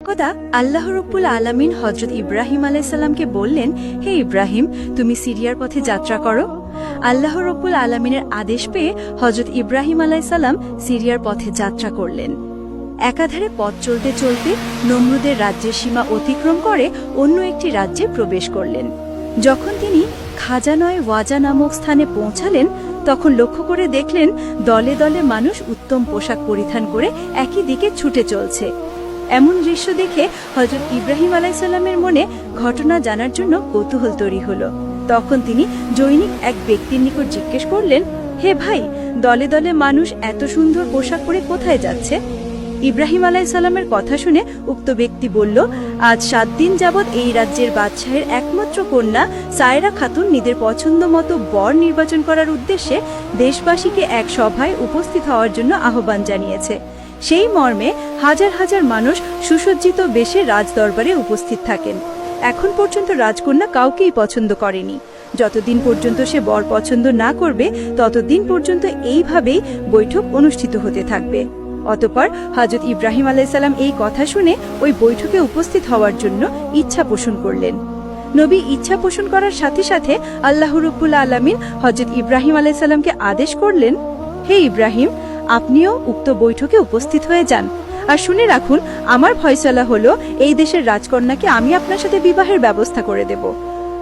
একদা আল্লাহ রব্বুল আলামিন হযরত ইব্রাহিম আলাইহিস সালামকে বললেন, হে ইব্রাহিম, তুমি সিরিয়ার পথে যাত্রা করো। আল্লাহ রব্বুল আলামিনের আদেশ পেয়ে হযরত ইব্রাহিম আলাইহিস সালাম সিরিয়ার পথে যাত্রা করলেন। একাধারে পথ চলতে চলতে নমরুদের রাজ্যের সীমা অতিক্রম করে অন্য একটি রাজ্যে প্রবেশ করলেন। যখন তিনি খাজানয় ওয়াজা নামক স্থানে পৌঁছালেন, তখন লক্ষ্য করে দেখলেন দলে দলে মানুষ উত্তম পোশাক পরিধান করে একই দিকে ছুটে চলছে। এমন দৃশ্য দেখে হযরত ইব্রাহিম আলাইহিস সালামের মনে ঘটনা জানার জন্য কৌতূহল তৈরি হলো। তখন তিনি জৈনিক এক ব্যক্তির নিকট জিজ্ঞেস করলেন, হে ভাই, দলে দলে মানুষ এত সুন্দর পোশাক পরে কোথায় যাচ্ছে? ইব্রাহিম আলাইহিস সালামের কথা শুনে উক্ত ব্যক্তি বলল, আজ 7 দিন যাবৎ এই রাজ্যের বাদশাহের একমাত্র কন্যা সায়রা খাতুন নিজের পছন্দ মতো বর নির্বাচন করার উদ্দেশ্যে দেশবাসীকে এক সভায় উপস্থিত হওয়ার জন্য আহ্বান জানিয়েছে। সেই মর্মে হাজার হাজার মানুষ সুসজ্জিত বেশে রাজদরবারে উপস্থিত থাকেন। এখন পর্যন্ত রাজকন্যা কাউকেই পছন্দ করেনি। যতদিন পর্যন্ত সে বর পছন্দ না করবে, ততদিন পর্যন্ত এইভাবেই বৈঠক অনুষ্ঠিত হতে থাকবে। অতঃপর হযরত ইব্রাহিম আলাইহিস সালাম এই কথা শুনে ওই বৈঠকে উপস্থিত হওয়ার জন্য ইচ্ছা পোষণ করলেন। নবী ইচ্ছা পোষণ করার সাথে সাথে আল্লাহ রাব্বুল আলামিন হযরত ইব্রাহিম আলাইহিস সালামকে আদেশ করলেন, হে ইব্রাহিম, আপনিও উক্ত বৈঠকে উপস্থিত হয়ে যান। আর শুনে রাখুন, আমার ফয়সালা হলো এই দেশের রাজকন্যাকে আমি আপনার সাথে বিবাহের ব্যবস্থা করে দেব।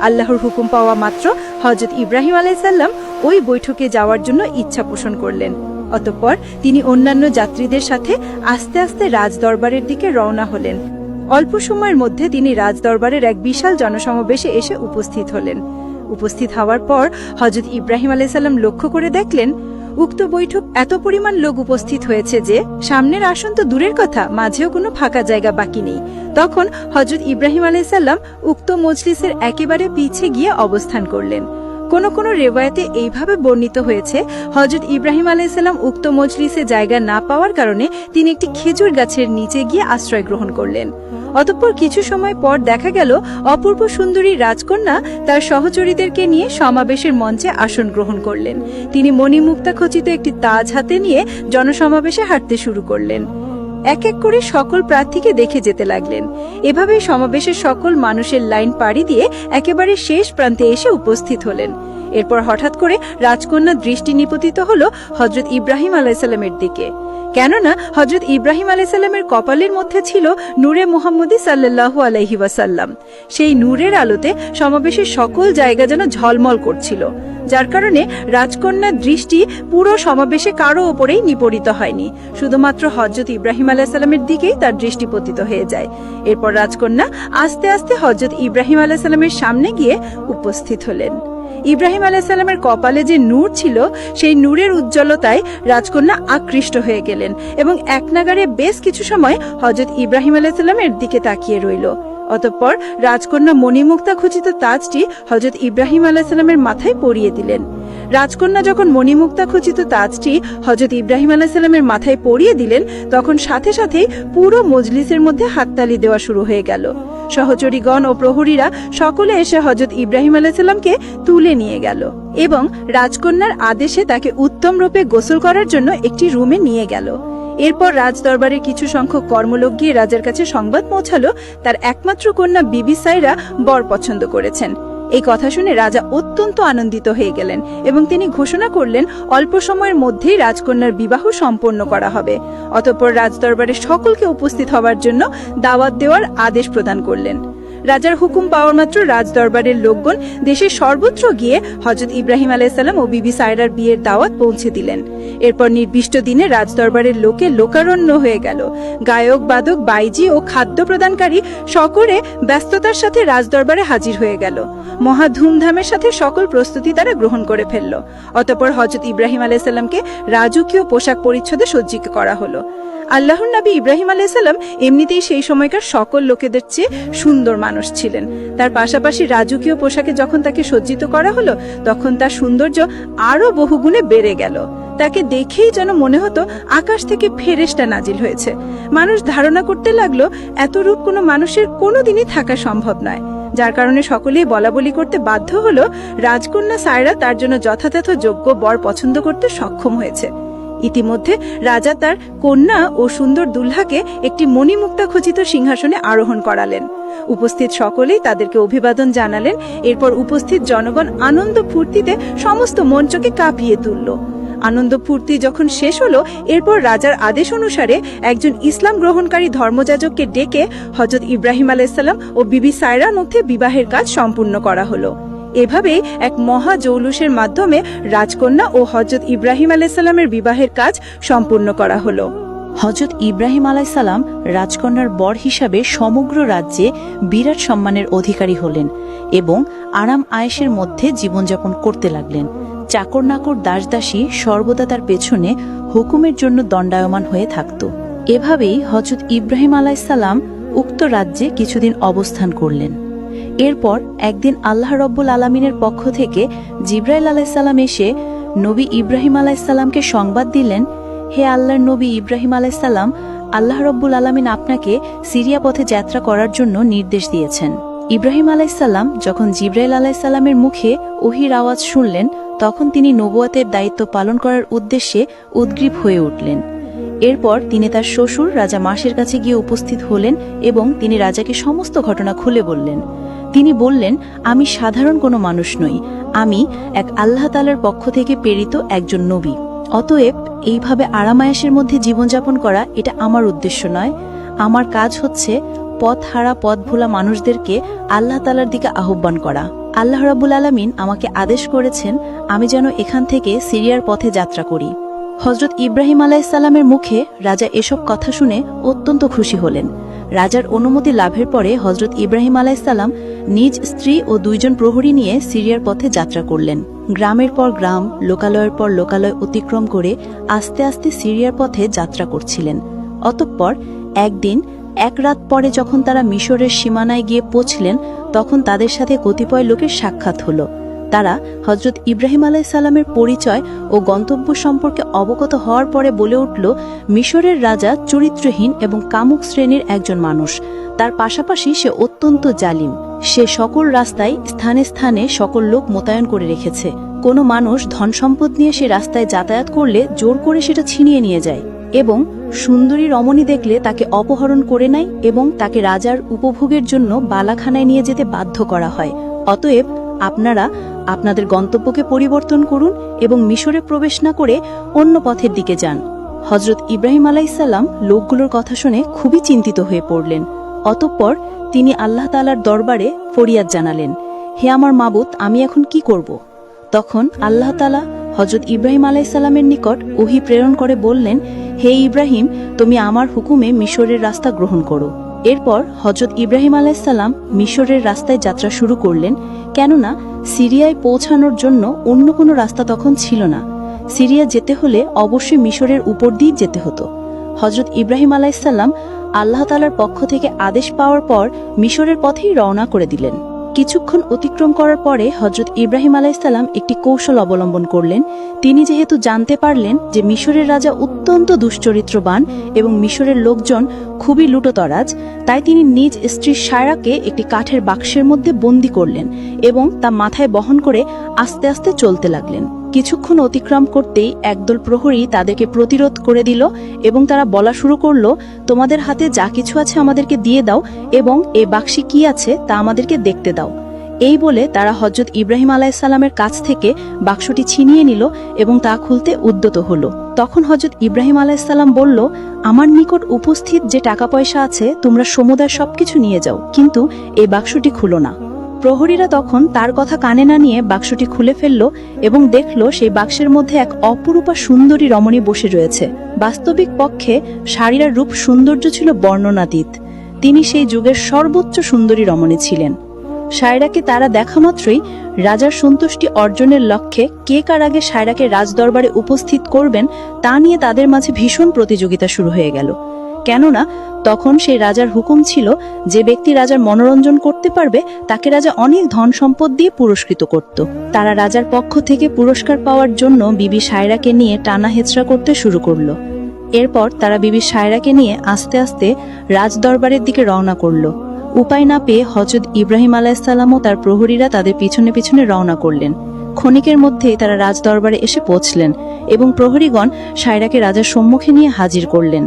আল্লাহর হুকুম পাওয়া মাত্র হযরত ইব্রাহিম আলাইহিস সালাম ওই বৈঠকে যাওয়ার জন্য ইচ্ছা পোষণ করলেন। অতঃপর তিনি অন্যান্য যাত্রীদের সাথে আস্তে আস্তে রাজদরবারের দিকে রওনা হলেন। অল্প সময়ের মধ্যে তিনি রাজদরবারের এক বিশাল জনসমাবেশে এসে উপস্থিত হলেন। উপস্থিত হওয়ার পর হযরত ইব্রাহিম আলাইহিস সালাম লক্ষ্য করে দেখলেন, উক্ত বৈঠক এত পরিমাণ লোক উপস্থিত হয়েছে যে সামনের আসন তো দূরের কথা, মাঝেও কোনো ফাঁকা জায়গা বাকি নেই। তখন হযরত ইব্রাহিম আলাইহিস সালাম উক্ত মজলিসের একেবারে পিছে গিয়ে অবস্থান করলেন। কোন কোন রেওয়ায়েতে এইভাবে বর্ণিত হয়েছে, হযরত ইব্রাহিম আলাইহিস সালাম উক্ত মজলিসে জায়গা না পাওয়ার কারণে তিনি একটি খেজুর গাছের নিচে গিয়ে আশ্রয় গ্রহণ করলেন। অতঃপর কিছু সময় পর দেখা গেল অপূর্ব সুন্দরী রাজকন্যা তার সহচরীদেরকে নিয়ে সমাবেশের মঞ্চে আসন গ্রহণ করলেন। তিনি মণিমুক্তা খচিত একটি তাজ হাতে নিয়ে জনসমাবেশে হাঁটতে শুরু করলেন। এক এক করে সকল প্রার্থীকে দেখে যেতে লাগলেন। এভাবেই সমাবেশের সকল মানুষের লাইন পাড়ি দিয়ে একেবারে শেষ প্রান্তে এসে উপস্থিত হলেন। এরপর হঠাৎ করে রাজকন্যার দৃষ্টি নিপতিত হলো হযরত ইব্রাহিম আলাইহিস সালামের দিকে। কেননা হযরত ইব্রাহিম আলাইহিস সালামের কপালের মধ্যে ছিল নূরে মুহাম্মদী সাল্লাল্লাহু আলাইহি ওয়াসাল্লাম। সেই নূরের আলোতে সমাবেশের সকল জায়গা যেন ঝলমল করছিল, যার কারণে রাজকন্যার দৃষ্টি পুরো সমাবেশে কারো ওপরেই নিপতিত হয়নি, শুধুমাত্র হযরত ইব্রাহিম আলাইহিস সালামের দিকেই তার দৃষ্টি পতিত হয়ে যায়। এরপর রাজকন্যা আস্তে আস্তে হযরত ইব্রাহিম আলাইহিস সালামের সামনে গিয়ে উপস্থিত হলেন। ইব্রাহিম আলাইহিস সালামের কপালে যে নূর ছিল, সেই নূরের উজ্জ্বলতায় রাজকন্যা আকৃষ্ট হয়ে গেলেন এবং একনাগাড়ে বেশ কিছু সময় হযরত ইব্রাহিম আলাইহিস সালামের দিকে তাকিয়ে রইল। অতঃপর রাজকন্যা মণিমুক্তা খচিত তাজটি হযরত ইব্রাহিম আলাইহিস সালামের মাথায় পরিয়ে দিলেন। রাজকন্যা যখন মণিমুক্তা খচিত তাজটি হযরত ইব্রাহিম আলাইহিস সালামের মাথায় পরিয়ে দিলেন, তখন সাথে সাথেই পুরো মজলিসের মধ্যে হাততালি দেওয়া শুরু হয়ে গেল। সহচরীগণ ও প্রহরীরা সকলে এসে হযরত ইব্রাহিম আলাইহিস সালামকে তুলে নিয়ে গেল এবং রাজকন্যার আদেশে তাকে উত্তম রূপে গোসল করার জন্য একটি রুমে নিয়ে গেল। এরপর রাজদরবারের কিছু সংখ্যক কর্মলোক গিয়ে রাজার কাছে সংবাদ পৌঁছালো তার একমাত্র কন্যা বিবি সায়রা বর পছন্দ করেছেন। এই কথা শুনে রাজা অত্যন্ত আনন্দিত হয়ে গেলেন এবং তিনি ঘোষণা করলেন অল্প সময়ের মধ্যেই রাজকন্যার বিবাহ সম্পন্ন করা হবে। অতঃপর রাজদরবারে সকলকে উপস্থিত হওয়ার জন্য দাওয়াত দেওয়ার আদেশ প্রদান করলেন। রাজার হুকুম পাওয়ার মাত্র রাজদরবারের লোকগণ দেশের সর্বত্র গিয়ে হযরত ইব্রাহিম আলাইহিস সালাম ও বিবি সায়রার বিয়ের দাওয়াত পৌঁছে দিলেন। এরপর নির্দিষ্ট দিনে রাজদরবারের লোকে লোকারণ্য হয়ে গেল। গায়ক, বাদক, বাইজি ও খাদ্য প্রদানকারী সকলে ব্যস্ততার সাথে রাজদরবারে হাজির হয়ে গেল। মহা ধুমধামের সাথে সকল প্রস্তুতি তারা গ্রহণ করে ফেলল। অতঃপর হযরত ইব্রাহিম আলাইহিস সালামকে রাজকীয় পোশাক পরিচ্ছদে সজ্জিত করা হলো। আল্লাহর নবী ইব্রাহিম আলাইহিস সালাম এমনিতেই সেই সময়কার সকল লোকেদের চেয়ে সুন্দর মানুষ ছিলেন। তার পাশাপাশি রাজকীয় পোশাকে যখন তাকে সজ্জিত করা হলো, তখন তার সৌন্দর্য আরো বহুগুণে বেড়ে গেল। তাকে দেখেই যেন মনে হতো আকাশ থেকে ফেরেশতা নাজিল হয়েছে। মানুষ ধারণা করতে লাগলো এত রূপ কোনো মানুষের কোনোদিনই থাকা সম্ভব নয়, যার কারণে সকলেই বলাবলি করতে বাধ্য হলো রাজকন্যা সায়রা তার জন্য যথাযথ যোগ্য বর পছন্দ করতে সক্ষম হয়েছে। ইতিমধ্যে রাজা তার কন্যা ও সুন্দর দুলহাকে একটি মণিমুক্তা খচিত সিংহাসনে আরোহণ করালেন। উপস্থিত সকলেই তাদেরকে অভিবাদন জানালেন। এরপর উপস্থিত জনগণ আনন্দ ফুর্তিতে সমস্ত মঞ্চকে কাঁপিয়ে তুলল। আনন্দ ফুর্তি যখন শেষ হলো, এরপর রাজার আদেশ অনুসারে একজন ইসলাম গ্রহণকারী ধর্মযাজককে ডেকে হযরত ইব্রাহিম আলাইহিসসালাম ও বিবি সায়রার মধ্যে বিবাহের কাজ সম্পূর্ণ করা হলো। এভাবেই এক মহা জৌলুসের মাধ্যমে রাজকন্যা ও হযরত ইব্রাহিম আলাইহিসসালামের বিবাহের কাজ সম্পূর্ণ করা হলো। হযরত ইব্রাহিম আলাইহিসসালাম রাজকন্যার বর হিসাবে সমগ্র রাজ্যে বিরাট সম্মানের অধিকারী হলেন এবং আরাম আয়েশের মধ্যে জীবনযাপন করতে লাগলেন। চাকর নাকর দাসদাসী সর্বদা তার পেছনে হুকুমের জন্য দণ্ডায়মান হয়ে থাকত। এভাবেই হযরত ইব্রাহিম আলাইহিসসালাম উক্ত রাজ্যে কিছুদিন অবস্থান করলেন। এরপর একদিন আল্লাহ রব্বুল আলামিনের পক্ষ থেকে জিবরাইল আলাইহিসসালাম এসে নবী ইব্রাহিম আলাইহিসসালামকে সংবাদ দিলেন, হে আল্লাহর নবী ইব্রাহিম আলাইহিসসালাম, আল্লাহ রব্বুল আলামিন আপনাকে সিরিয়া পথে যাত্রা করার জন্য নির্দেশ দিয়েছেন। ইব্রাহিম আলাইহিসসালাম যখন জিবরাইল আলাইহিসসালামের মুখে ওহীর আওয়াজ শুনলেন, তখন তিনি নবুয়তের দায়িত্ব পালন করার উদ্দেশ্যে উদ্গ্রীব হয়ে উঠলেন। এরপর তিনি তার শ্বশুর রাজা মাসের কাছে গিয়ে উপস্থিত হলেন এবং তিনি রাজাকে সমস্ত ঘটনা খুলে বললেন। তিনি বললেন, আমি সাধারণ কোনো মানুষ নই, আমি এক আল্লাহ তাআলার পক্ষ থেকে প্রেরিত একজন নবী। অতএব এইভাবে আরামায়াসের মধ্যে জীবনযাপন করা এটা আমার উদ্দেশ্য নয়। আমার কাজ হচ্ছে পথ হারা পথ ভোলা মানুষদেরকে আল্লাহ তাআলার দিকে আহ্বান করা। আল্লাহ রাব্বুল আলামিন আমাকে আদেশ করেছেন আমি যেন এখান থেকে সিরিয়ার পথে যাত্রা করি। হযরত ইব্রাহিম আলাইহিসসালামের মুখে রাজা এসব কথা শুনে অত্যন্ত খুশি হলেন। রাজার অনুমতি লাভের পরে হযরত ইব্রাহিম আলাইহিসসালাম নিজ স্ত্রী ও 2 জন প্রহরী নিয়ে সিরিয়ার পথে যাত্রা করলেন। গ্রামের পর গ্রাম, লোকালয়ের পর লোকালয় অতিক্রম করে আস্তে আস্তে সিরিয়ার পথে যাত্রা করছিলেন। অতঃপর একদিন এক রাত পরে যখন তারা মিশরের সীমানায় গিয়ে পৌঁছলেন, তখন তাদের সাথে কতিপয় লোকের সাক্ষাৎ হলো। তারা হযরত ইব্রাহিম আলাইহিসসালামের পরিচয় ও গন্তব্য সম্পর্কে অবগত হওয়ার পরে বলে উঠল, মিশরের রাজা চরিত্রহীন এবং কামুক শ্রেণীর একজন মানুষ। তার পাশাপাশি সে অত্যন্ত জালিম। সে সকল রাস্তায় স্থানে স্থানে সকল লোক মোতায়েন করে রেখেছে। কোনো মানুষ ধন সম্পদ নিয়ে সে রাস্তায় যাতায়াত করলে জোর করে সেটা ছিনিয়ে নিয়ে যায় এবং সুন্দরী রমণী দেখলে তাকে অপহরণ করে নেয় এবং তাকে রাজার উপভোগের জন্য বালাখানায় নিয়ে যেতে বাধ্য করা হয়। অতএব আপনারা আপনাদের গন্তব্যকে পরিবর্তন করুন এবং মিশরে প্রবেশ না করে অন্য পথের দিকে যান। হযরত ইব্রাহিম আলাইহিসসালাম লোকগুলোর কথা শুনে খুবই চিন্তিত হয়ে পড়লেন। অতঃপর তিনি আল্লাহ তাআলার দরবারে ফরিয়াদ জানালেন, হে আমার মাবুদ, আমি এখন কি করব? তখন আল্লাহ তাআলা হযরত ইব্রাহিম আলাইহিসসালামের নিকট ওহী প্রেরণ করে বললেন, হে ইব্রাহিম, তুমি আমার হুকুমে মিশরের রাস্তা গ্রহণ করো। এরপর হযরত ইব্রাহিম আলাইহিসসালাম মিশরের রাস্তায় যাত্রা শুরু করলেন, কেননা সিরিয়ায় পৌঁছানোর জন্য অন্য কোনো রাস্তা তখন ছিল না। সিরিয়া যেতে হলে অবশ্যই মিশরের উপর দিয়ে যেতে হতো। হযরত ইব্রাহিম আলাইহিসসালাম আল্লাহ তাআলার পক্ষ থেকে আদেশ পাওয়ার পর মিশরের পথেই রওনা করে দিলেন। কিছুক্ষণ অতিক্রম করার পরে হযরত ইব্রাহিম আলাইহিসসালাম একটি কৌশল অবলম্বন করলেন। তিনি যেহেতু জানতে পারলেন যে মিশরের রাজা অত্যন্ত দুশ্চরিত্রবান এবং মিশরের লোকজন খুবই লুটোতরাজ, তাই তিনি নিজ স্ত্রী সায়রাকে একটি কাঠের বাক্সের মধ্যে বন্দী করলেন এবং তা মাথায় বহন করে আস্তে আস্তে চলতে লাগলেন। কিছুক্ষণ অতিক্রম করতেই একদল প্রহরী তাদেরকে প্রতিরোধ করে দিল এবং তারা বলা শুরু করলো, তোমাদের হাতে যা কিছু আছে আমাদেরকে দিয়ে দাও এবং এই বাক্সে কি আছে তা আমাদেরকে দেখতে দাও। এই বলে তারা হযরত ইব্রাহিম আলাইহিসসালামের কাছ থেকে বাক্সটি ছিনিয়ে নিল এবং তা খুলতে উদ্যত হলো। তখন হযরত ইব্রাহিম আলাইহিসসালাম বলল, আমার নিকট উপস্থিত যে টাকা পয়সা আছে তোমরা সমুদায় সবকিছু নিয়ে যাও, কিন্তু এই বাক্সটি খুলো না। প্রহরীরা তখন তার কথা কানে না নিয়ে বাক্সটি খুলে ফেলল এবং দেখল সেই বাক্সের মধ্যে এক অপরূপা সুন্দরী রমণী বসে রয়েছে। বাস্তবিক পক্ষে শারীরার রূপ সৌন্দর্য ছিল বর্ণনাতীত। তিনি সেই যুগের সর্বোচ্চ সুন্দরী রমণী ছিলেন। সায়রাকে তারা দেখা মাত্রই রাজার সন্তুষ্টি অর্জনের লক্ষ্যে কে কার আগে সায়রাকে রাজদরবারে উপস্থিত করবেন তা নিয়ে তাদের মাঝে ভীষণ প্রতিযোগিতা শুরু হয়ে গেল। কেননা তখন সেই রাজার হুকুম ছিল, যে ব্যক্তি রাজার মনোরঞ্জন করতে পারবে তাকে রাজা অনেক ধন সম্পদ দিয়ে পুরস্কৃত করত। তারা রাজার পক্ষ থেকে পুরস্কার পাওয়ার জন্য বিবি সায়রাকে নিয়ে টানা হেচড়া করতে শুরু করল। এরপর তারা বিবি সায়রাকে নিয়ে আস্তে আস্তে রাজদরবারের দিকে রওনা করল। উপায় না পেয়ে হযরত ইব্রাহিম আলাইহিসসালাম ও তার প্রহরীরা তাদের পিছনে পিছনে রওনা করলেন। ক্ষণিকের মধ্যেই তারা রাজদরবারে এসে পৌঁছলেন এবং প্রহরীগণ সায়রাকে রাজার সম্মুখে নিয়ে হাজির করলেন।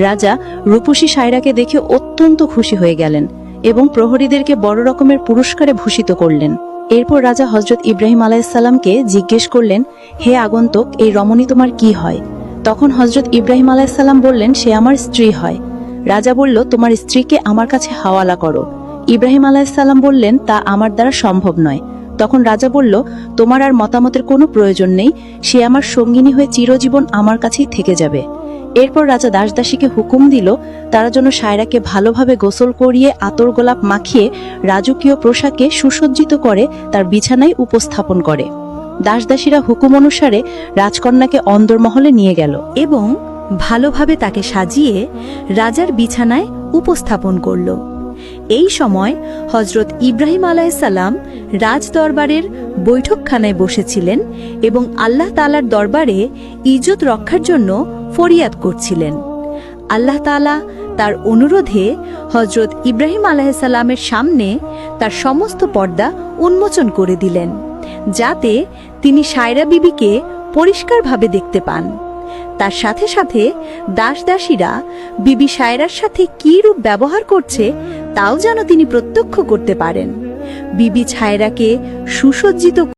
রাজা রূপসী সায়রাকে দেখে অত্যন্ত খুশি হয়ে গেলেন এবং প্রহরীদেরকে বড় রকমের পুরস্কারে ভূষিত করলেন। এরপর রাজা হযরত ইব্রাহিম আলাইহিসসালামকে জিজ্ঞেস করলেন, হে আগন্তুক, এই রমণী তোমার কি হয়? তখন হযরত ইব্রাহিম আলাইহিসসালাম বললেন, সে আমার স্ত্রী হয়। রাজা বলল, তোমার স্ত্রীকে আমার কাছে হাওয়ালা করো। ইব্রাহিম আলাইহিসসালাম বললেন, তা আমার দ্বারা সম্ভব নয়। তখন রাজা বলল, তোমার আর মতামতের কোনো প্রয়োজন নেই, সে আমার সঙ্গিনী হয়ে চিরজীবন আমার কাছেই থেকে যাবে। এরপর রাজা দাসদাসীকে হুকুম দিল, তারা যেন সায়রাকে ভালোভাবে গোসল করিয়ে আতর গোলাপ মাখিয়ে রাজকীয় পোশাকে সুসজ্জিত করে তার বিছানায় উপস্থাপন করে। দাসদাসীরা হুকুম অনুসারে রাজকন্যাকে অন্দরমহলে নিয়ে গেল এবং ভালোভাবে তাকে সাজিয়ে রাজার বিছানায় উপস্থাপন করল। এই সময় হযরত ইব্রাহিম আলাইহিসসালাম রাজদরবারের বৈঠকখানায় বসেছিলেন এবং আল্লাহ তাআলার দরবারে ইজ্জত রক্ষার জন্য ফরিয়াদ করছিলেন। আল্লাহ তাআলা তার অনুরোধে হযরত ইব্রাহিম আলাইহিসসালামের সামনে তার সমস্ত পর্দা উন্মোচন করে দিলেন, যাতে তিনি সায়রা বিবিকে পরিষ্কারভাবে দেখতে পান। তার সাথে সাথে দাসদাসীরা বিবি সায়রার সাথে কী রূপ ব্যবহার করছে তাও যেন তিনি প্রত্যক্ষ করতে পারেন। বিবি সায়রাকে সুসজ্জিত